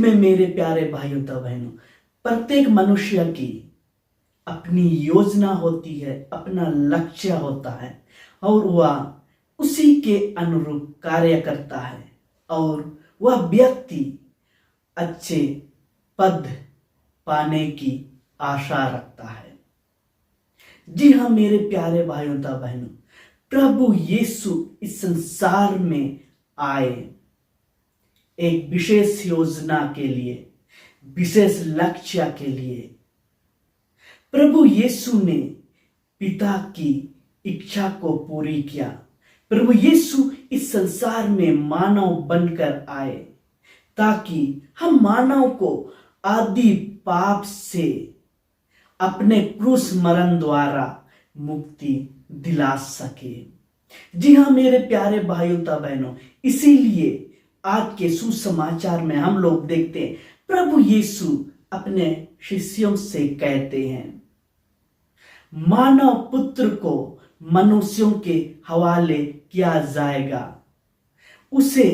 में मेरे प्यारे भाइयों तथा बहनों, प्रत्येक मनुष्य की अपनी योजना होती है, अपना लक्ष्य होता है और वह उसी के अनुरूप कार्य करता है और वह व्यक्ति अच्छे पद पाने की आशा रखता है। जी हाँ मेरे प्यारे भाइयों तथा बहनों, प्रभु यीशु इस संसार में आए एक विशेष योजना के लिए, विशेष लक्ष्य के लिए। प्रभु यीशु ने पिता की इच्छा को पूरी किया। प्रभु यीशु इस संसार में मानव बनकर आए ताकि हम मानव को आदि पाप से अपने क्रूस मरण द्वारा मुक्ति दिला सके। जी हाँ मेरे प्यारे भाइयों तथा बहनों, इसीलिए आज के सुसमाचार में हम लोग देखते हैं प्रभु यीशु अपने शिष्यों से कहते हैं, मानव पुत्र को मनुष्यों के हवाले किया जाएगा, उसे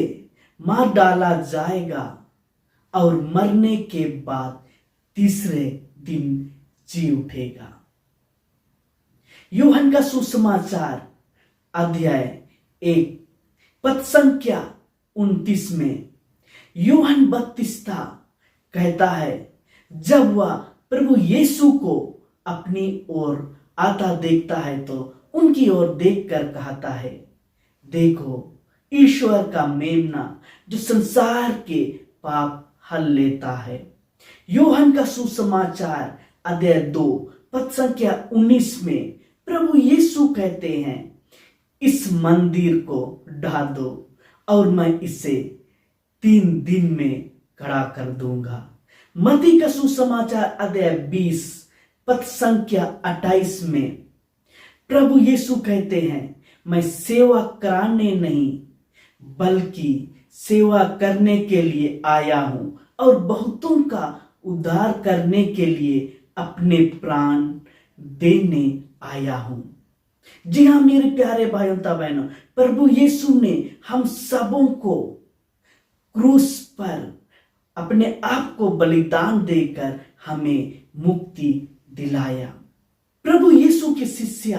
मार डाला जाएगा और मरने के बाद तीसरे दिन जी उठेगा। यूहन्ना का सुसमाचार अध्याय 1 पद संख्या 29 में यूहन्ना बपतिस्मा कहता है, जब वह प्रभु यीशु को अपनी ओर आता देखता है तो उनकी ओर देखकर कहता है, देखो ईश्वर का मेमना जो संसार के पाप हल लेता है। यूहन्ना का सुसमाचार अध्याय 2 पद संख्या 19 में प्रभु यीशु कहते हैं, इस मंदिर को ढा दो और मैं इसे 3 दिन में खड़ा कर दूंगा। मत्ती का सुसमाचार अध्याय 20 पद संख्या 28 में प्रभु यीशु कहते हैं, मैं सेवा कराने नहीं बल्कि सेवा करने के लिए आया हूं और बहुतों का उद्धार करने के लिए अपने प्राण देने आया हूं। जी हाँ मेरे प्यारे भाइयों तथा बहनों, प्रभु यीशु ने हम सबों को क्रूस पर अपने आप को बलिदान देकर हमें मुक्ति दिलाया। प्रभु यीशु के शिष्य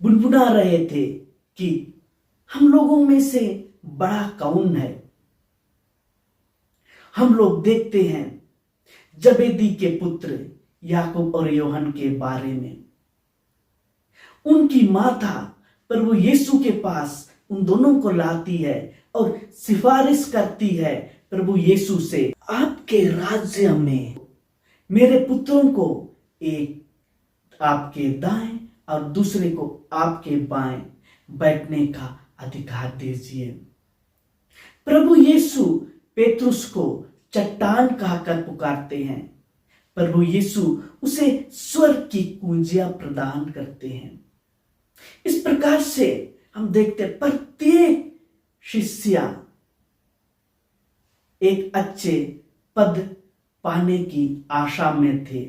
बुनबुना रहे थे कि हम लोगों में से बड़ा कौन है। हम लोग देखते हैं जबेदी के पुत्र याकूब और यूहन्ना के बारे में। उनकी माता प्रभु यीशु के पास उन दोनों को लाती है और सिफारिश करती है प्रभु यीशु से, आपके राज्य में मेरे पुत्रों को एक आपके दाएं और दूसरे को आपके बाएं बैठने का अधिकार दीजिए। प्रभु यीशु पेतरुस को चट्टान कहकर पुकारते हैं। प्रभु यीशु उसे स्वर्ग की कुंजियां प्रदान करते हैं। इस प्रकार से हम देखते हैं प्रत्येक शिष्य एक अच्छे पद पाने की आशा में थे।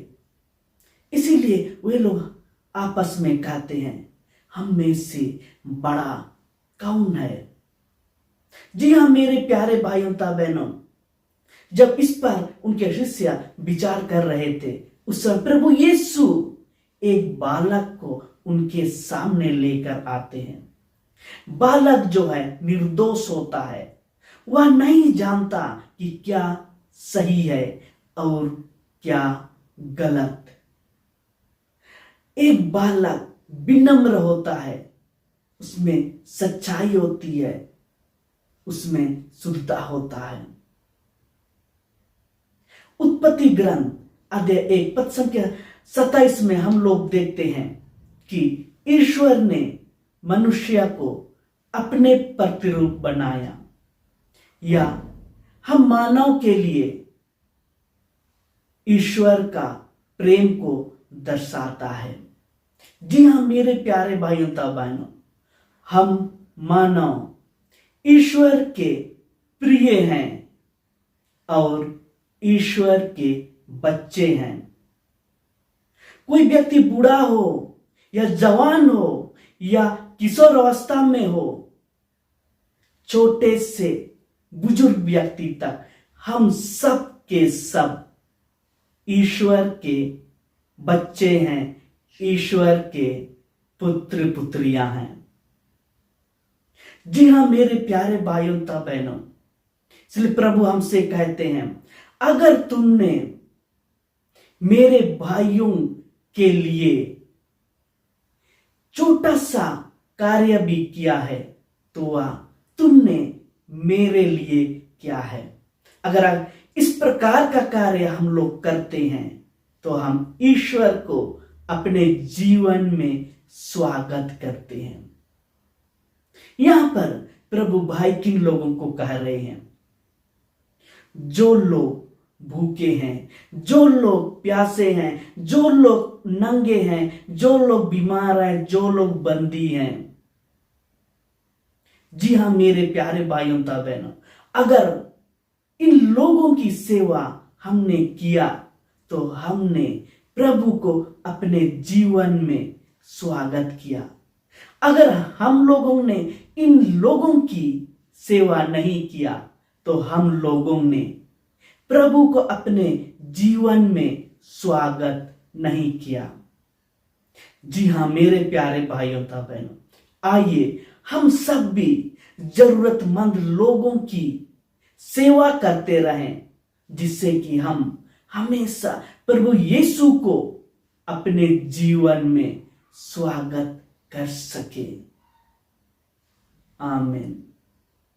इसीलिए वे लोग आपस में कहते हैं, हम में से बड़ा कौन है। जी हाँ मेरे प्यारे भाइयों तथा बहनों, जब इस पर उनके शिष्य विचार कर रहे थे, उस समय प्रभु यीशु एक बालक को उनके सामने लेकर आते हैं। बालक जो है निर्दोष होता है, वह नहीं जानता कि क्या सही है और क्या गलत। एक बालक विनम्र होता है, उसमें सच्चाई होती है, उसमें शुद्धता होता है। उत्पत्ति ग्रंथ अध्याय 1 पद संख्या 27 में हम लोग देखते हैं कि ईश्वर ने मनुष्य को अपने प्रतिरूप बनाया, या हम मानव के लिए ईश्वर का प्रेम को दर्शाता है। जी हाँ मेरे प्यारे भाइयों तथा बहनों, हम मानव ईश्वर के प्रिय हैं और ईश्वर के बच्चे हैं। कोई व्यक्ति बूढ़ा हो या जवान हो या किशोर अवस्था में हो, छोटे से बुजुर्ग व्यक्ति तक हम सब के सब ईश्वर के बच्चे हैं, ईश्वर के पुत्र पुत्रियां हैं। जी हां मेरे प्यारे भाइयों तथा बहनों, इसलिए प्रभु हमसे कहते हैं, अगर तुमने मेरे भाइयों के लिए छोटा सा कार्य भी किया है तो वह तुमने मेरे लिए क्या है। अगर इस प्रकार का कार्य हम लोग करते हैं तो हम ईश्वर को अपने जीवन में स्वागत करते हैं। यहां पर प्रभु भाई किन लोगों को कह रहे हैं? जो लोग भूखे हैं, जो लोग प्यासे हैं, जो लोग नंगे हैं, जो लोग बीमार हैं, जो लोग बंदी हैं। जी हां मेरे प्यारे भाइयों तथा बहनों, अगर इन लोगों की सेवा हमने किया तो हमने प्रभु को अपने जीवन में स्वागत किया। अगर हम लोगों ने इन लोगों की सेवा नहीं किया तो हम लोगों ने प्रभु को अपने जीवन में स्वागत नहीं किया। जी हां मेरे प्यारे भाइयों तथा बहनों, आइए हम सब भी जरूरतमंद लोगों की सेवा करते रहें, जिससे कि हम हमेशा प्रभु यीशु को अपने जीवन में स्वागत कर सके। आमीन।